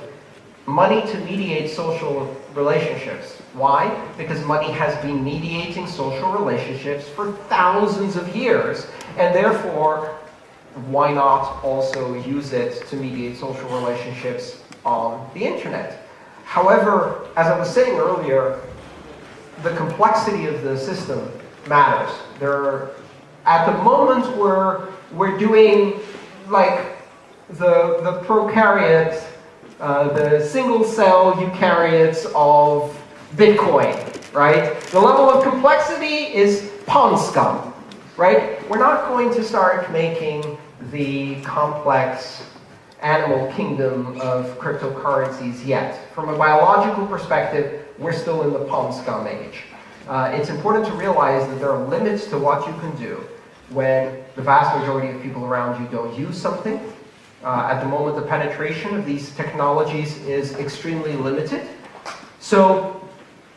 money to mediate social relationships. Why? Because money has been mediating social relationships for thousands of years, and therefore, why not also use it to mediate social relationships on the internet? However, as I was saying earlier, the complexity of the system matters. At the moment we're doing like the prokaryote, the single cell eukaryotes of Bitcoin, right? The level of complexity is pond scum, right? We're not going to start making the complex animal kingdom of cryptocurrencies yet. From a biological perspective, we're still in the pond scum age. It's important to realize that there are limits to what you can do when the vast majority of people around you don't use something. At the moment, the penetration of these technologies is extremely limited. So,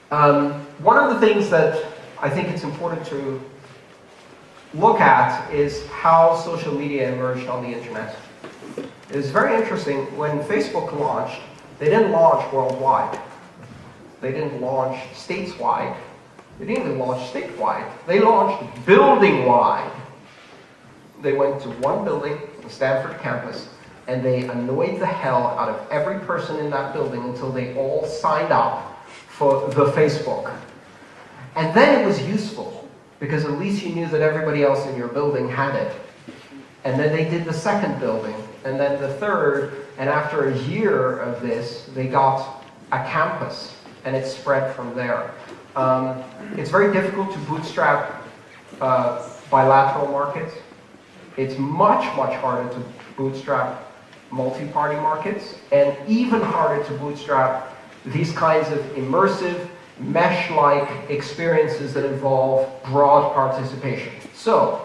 one of the things that I think it's important to look at is how social media emerged on the internet. It's very interesting. When Facebook launched, they didn't launch worldwide. They didn't launch stateswide. They didn't even launch statewide. They launched building-wide. They went to one building, the Stanford campus, and they annoyed the hell out of every person in that building until they all signed up for the Facebook. And then it was useful, because at least you knew that everybody else in your building had it. And then they did the second building, and then the third, and after a year of this, they got a campus, and it spread from there. It's very difficult to bootstrap bilateral markets. It's much, much harder to bootstrap multi-party markets, and even harder to bootstrap these kinds of immersive, mesh-like experiences that involve broad participation. So,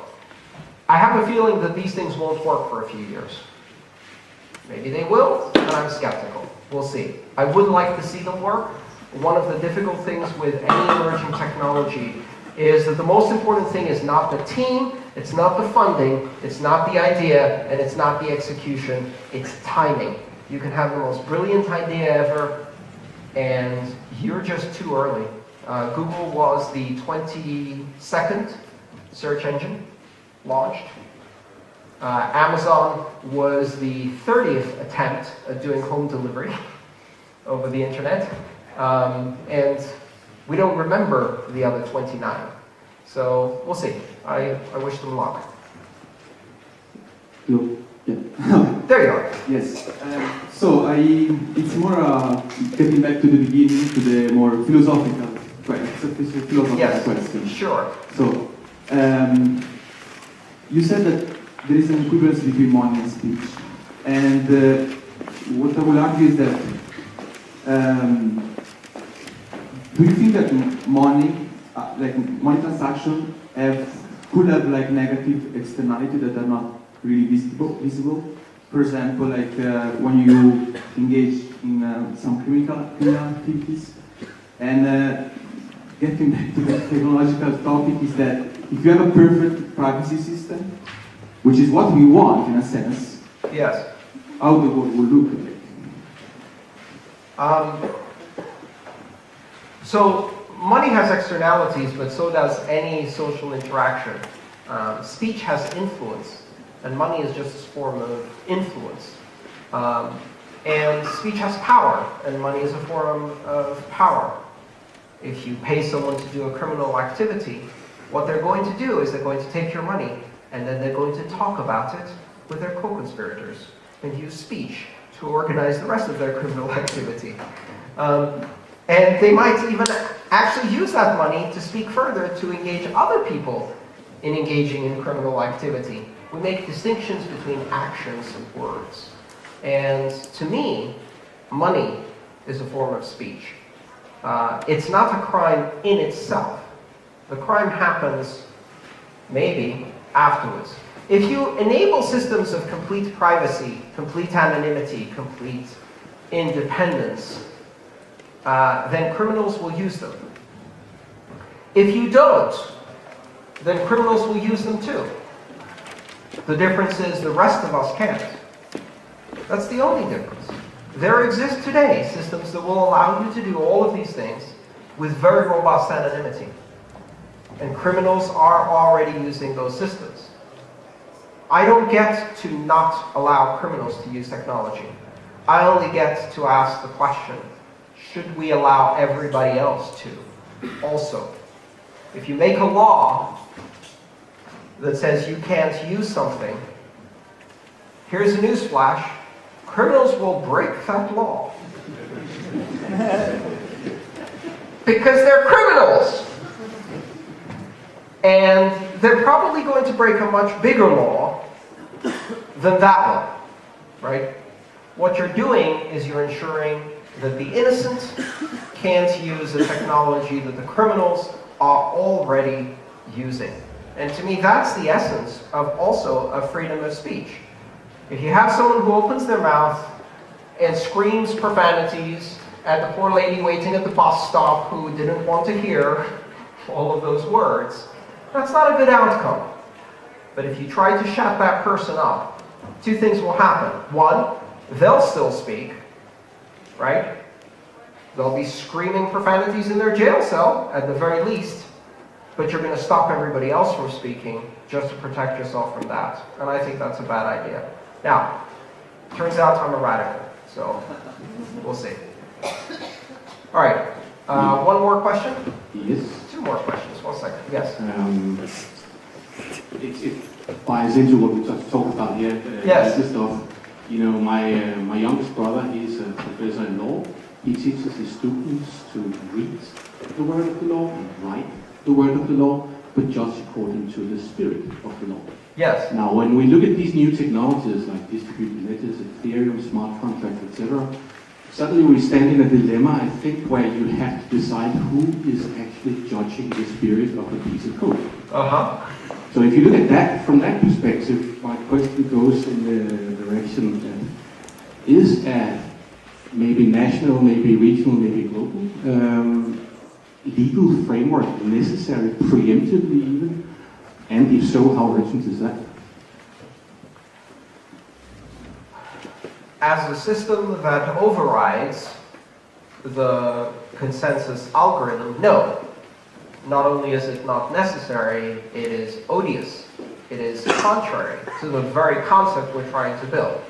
I have a feeling that these things won't work for a few years. Maybe they will, but I'm skeptical. We'll see. I would like to see them work. One of the difficult things with any emerging technology is that the most important thing is not the team, it's not the funding, it's not the idea, and it's not the execution, it's timing. You can have the most brilliant idea ever, and you're just too early. Google was the 22nd search engine launched. Amazon was the 30th attempt at doing home delivery over the internet. And we don't remember the other 29. So we'll see. I wish them luck. Hello. Yeah. There you are. Yes. It's more getting back to the beginning, to the more philosophical question. Yes, question. Sure. So, you said that there is an equivalence between money and speech. And what I will argue is that, do you think that money, money transaction could have negative externality that are not really visible? For example, when you engage in some criminal activities. And getting back to the technological topic is that if you have a perfect privacy system, which is what we want in a sense, yes, how the world will look like. So money has externalities, but so does any social interaction. Speech has influence, and money is just a form of influence. And speech has power, and money is a form of power. If you pay someone to do a criminal activity, what they're going to do is they're going to take your money, and then they're going to talk about it with their co-conspirators and use speech to organize the rest of their criminal activity. And they might even actually use that money to speak further to engage other people in engaging in criminal activity. We make distinctions between actions and words. And to me, money is a form of speech. It's not a crime in itself. The crime happens, maybe, afterwards. If you enable systems of complete privacy, complete anonymity, complete independence, then criminals will use them. If you don't, then criminals will use them too. The difference is the rest of us can't. That's the only difference. There exist today systems that will allow you to do all of these things with very robust anonymity. And criminals are already using those systems. I don't get to not allow criminals to use technology. I only get to ask the question, should we allow everybody else to also? If you make a law that says you can't use something, here's a newsflash, criminals will break that law. Because they're criminals. And they're probably going to break a much bigger law than that law, right? What you're doing is you're ensuring that the innocent can't use the technology that the criminals are already using. And to me, that's the essence of also of freedom of speech. If you have someone who opens their mouth and screams profanities at the poor lady waiting at the bus stop who didn't want to hear all of those words, that's not a good outcome. But if you try to shut that person up, two things will happen. One, they'll still speak, right? They'll be screaming profanities in their jail cell, at the very least, but you're going to stop everybody else from speaking just to protect yourself from that. And I think that's a bad idea. Now, turns out I'm a radical, so we'll see. All right, one more question? Yes. Two more questions, 1 second, yes. It buys into what we just talked about here. Yes. This stuff. You know, my youngest brother, he's a professor in law. He teaches his students to read the word of the law and write the word of the law, but judge according to the spirit of the law. Yes. Now, when we look at these new technologies like distributed ledgers, Ethereum, smart contracts, etc., suddenly we stand in a dilemma, I think, where you have to decide who is actually judging the spirit of a piece of code. Uh-huh. So if you look at that from that perspective, my question goes in the direction that is a maybe national, maybe regional, maybe global legal framework necessary, preemptively even, and if so, how urgent is that? As a system that overrides the consensus algorithm, no. Not only is it not necessary, it is odious. It is contrary to the very concept we're trying to build.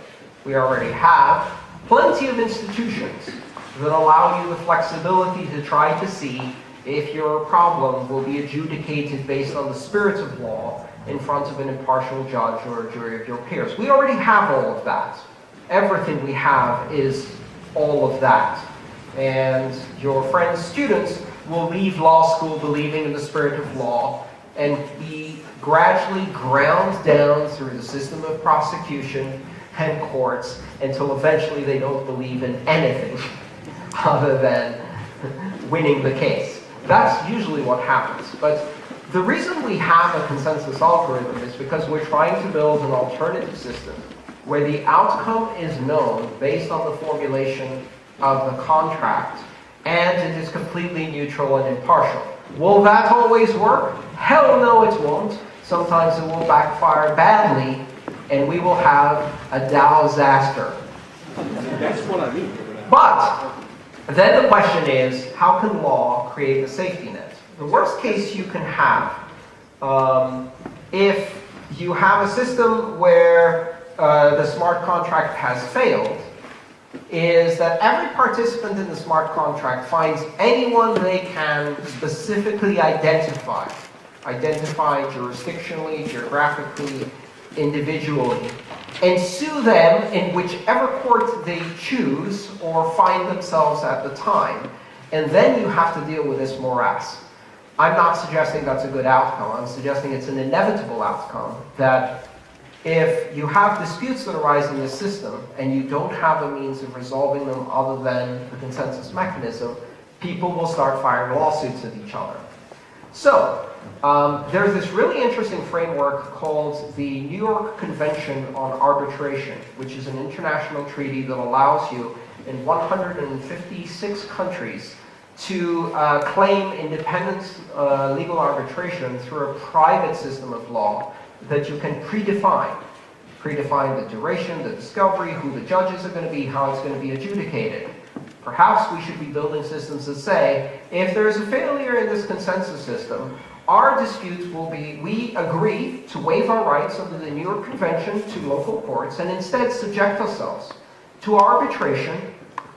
We already have plenty of institutions that allow you the flexibility to try to see if your problem will be adjudicated based on the spirit of law in front of an impartial judge or a jury of your peers. We already have all of that. Everything we have is all of that. And your friends' students will leave law school believing in the spirit of law and be gradually ground down through the system of prosecution and courts until eventually they don't believe in anything other than winning the case. That's usually what happens. But the reason we have a consensus algorithm is because we're trying to build an alternative system where the outcome is known based on the formulation of the contract, and it is completely neutral and impartial. Will that always work? Hell no, it won't. Sometimes it will backfire badly, and we will have a Dow-zaster. That's what I mean. But then the question is, how can law create a safety net? The worst case you can have, if you have a system where the smart contract has failed, is that every participant in the smart contract finds anyone they can specifically identify jurisdictionally, geographically, individually, and sue them in whichever court they choose or find themselves at the time. And then you have to deal with this morass. I'm not suggesting that's a good outcome. I'm suggesting it's an inevitable outcome, that if you have disputes that arise in this system and you don't have a means of resolving them other than the consensus mechanism, people will start filing lawsuits at each other. So, there's this really interesting framework called the New York Convention on Arbitration, which is an international treaty that allows you in 156 countries to claim independent legal arbitration through a private system of law that you can predefine the duration, the discovery, who the judges are going to be, how it's going to be adjudicated. Perhaps we should be building systems that say, if there is a failure in this consensus system, our disputes will be, we agree to waive our rights under the New York Convention to local courts and instead subject ourselves to arbitration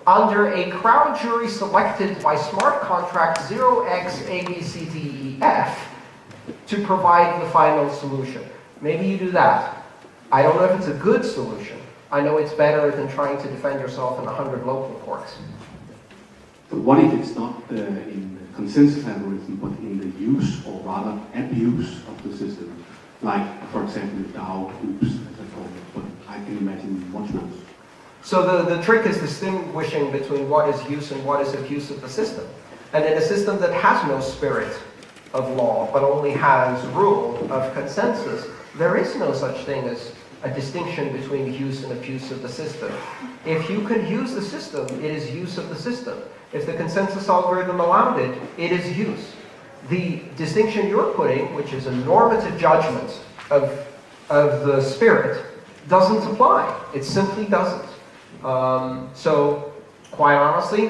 under a crowd jury selected by smart contract 0xABCDEF to provide the final solution. Maybe you do that. I don't know if it's a good solution. I know it's better than trying to defend yourself in 100 local courts. But what if it's not in the consensus algorithm, but in the use, or rather abuse of the system? Like, for example, the Dow oops, as I call it, but I can imagine much worse. So the trick is distinguishing between what is use and what is abuse of the system. And in a system that has no spirit of law, but only has rule of consensus, there is no such thing as a distinction between use and abuse of the system. If you can use the system, it is use of the system. If the consensus algorithm allowed it, it is use. The distinction you're putting, which is a normative judgment of the spirit, doesn't apply. It simply doesn't. So, quite honestly,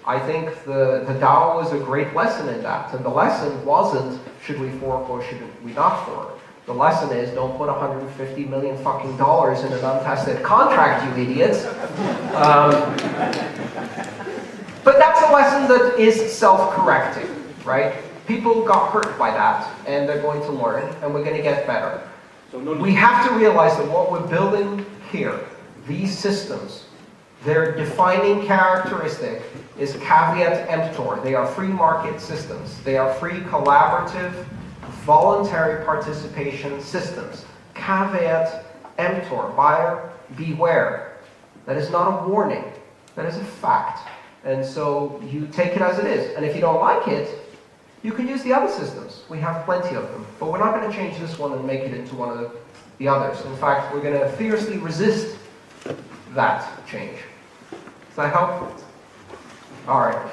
I think the Tao was a great lesson in that. And the lesson wasn't, should we fork or should we not fork? The lesson is, don't put $150 million fucking dollars in an untested contract, you idiots. But that's a lesson that is self-correcting, right? People got hurt by that, and they're going to learn, and we're going to get better. We have to realize that what we're building here, these systems, their defining characteristic is caveat emptor. They are free market systems. They are free collaborative, voluntary participation systems. Caveat emptor, buyer beware. That is not a warning. That is a fact. And so you take it as it is. And if you don't like it, you can use the other systems. We have plenty of them. But we're not going to change this one and make it into one of the others. In fact, we're going to fiercely resist that change. Does that help? All right.